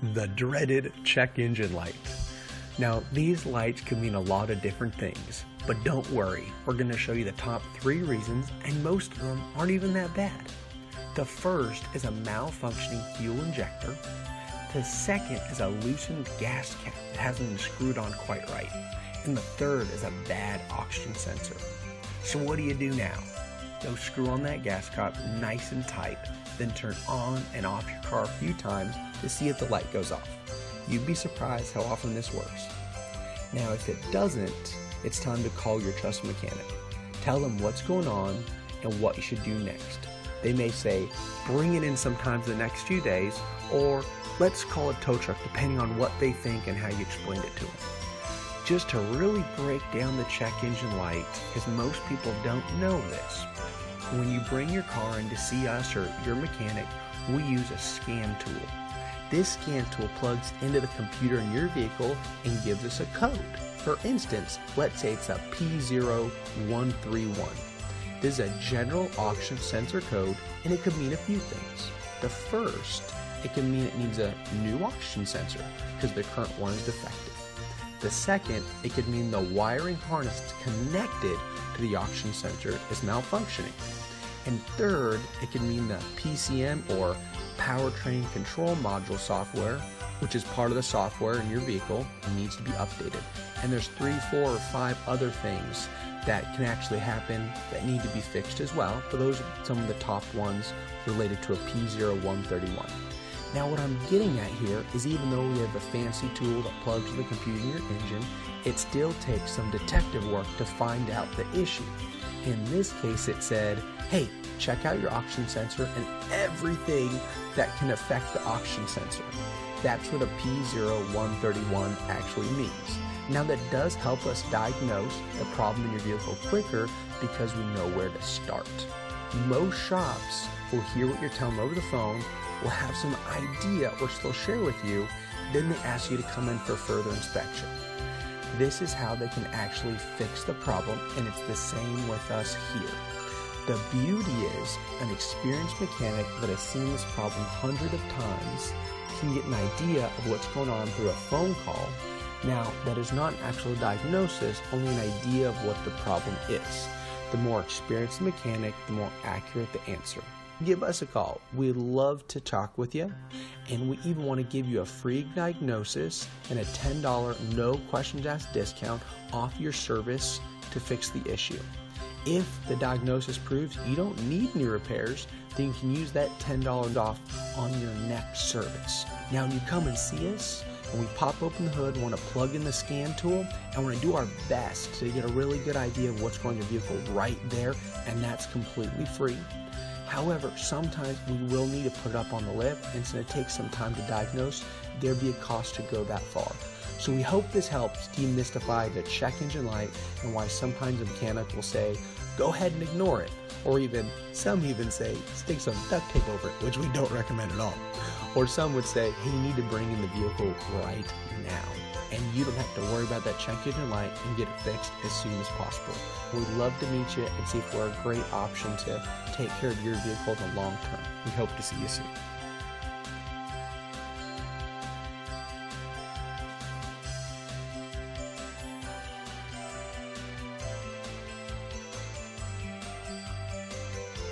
The dreaded check engine light. Now, these lights can mean a lot of different things, but don't worry, we're going to show you the top 3 reasons, and most of them aren't even that bad. The first is a malfunctioning fuel injector. The second is a loosened gas cap that hasn't been screwed on quite right. And the third is a bad oxygen sensor. So what do you do now? Go screw on that gas cap nice and tight, then turn on and off your car a few times to see if the light goes off. You'd be surprised how often this works. Now if it doesn't, it's time to call your trusted mechanic. Tell them what's going on and what you should do next. They may say, bring it in sometimes the next few days, or let's call a tow truck depending on what they think and how you explained it to them. Just to really break down the check engine light, because most people don't know this, when you bring your car in to see us or your mechanic, we use a scan tool. This scan tool plugs into the computer in your vehicle and gives us a code. For instance, let's say it's a P0131. This is a general oxygen sensor code, and it could mean a few things. The first, it can mean it needs a new oxygen sensor because the current one is defective. The second, it could mean the wiring harness that's connected to the oxygen sensor is malfunctioning. And third, it could mean the PCM or powertrain control module software, which is part of the software in your vehicle, needs to be updated. And there's 3, 4, or 5 other things that can actually happen that need to be fixed as well, but those are some of the top ones related to a P0131. Now what I'm getting at here is even though we have a fancy tool that plugs to the computer in your engine, it still takes some detective work to find out the issue. In this case it said, hey, check out your oxygen sensor and everything that can affect the oxygen sensor. That's what a P0131 actually means. Now that does help us diagnose the problem in your vehicle quicker because we know where to start. Most shops will hear what you're telling them over the phone, will have some idea which they'll share with you, then they ask you to come in for further inspection. This is how they can actually fix the problem, and it's the same with us here. The beauty is an experienced mechanic that has seen this problem hundreds of times can get an idea of what's going on through a phone call. Now, that is not an actual diagnosis, only an idea of what the problem is. The more experienced the mechanic, the more accurate the answer. Give us a call. We'd love to talk with you, and we even want to give you a free diagnosis and a $10 no questions asked discount off your service to fix the issue. If the diagnosis proves you don't need any repairs, then you can use that $10 off on your next service. Now when you come and see us, and we pop open the hood, want to plug in the scan tool, and want to do our best to get a really good idea of what's going on in your vehicle right there, and that's completely free. However, sometimes we will need to put it up on the lift, and since it takes some time to diagnose, there'd be a cost to go that far. So we hope this helps demystify the check engine light and why sometimes a mechanic will say, go ahead and ignore it. Or some even say, stick some duct tape over it, which we don't recommend at all. Or some would say, hey, you need to bring in the vehicle right now. And you don't have to worry about that check engine light and get it fixed as soon as possible. We'd love to meet you and see if we're a great option to take care of your vehicle in the long term. We hope to see you soon.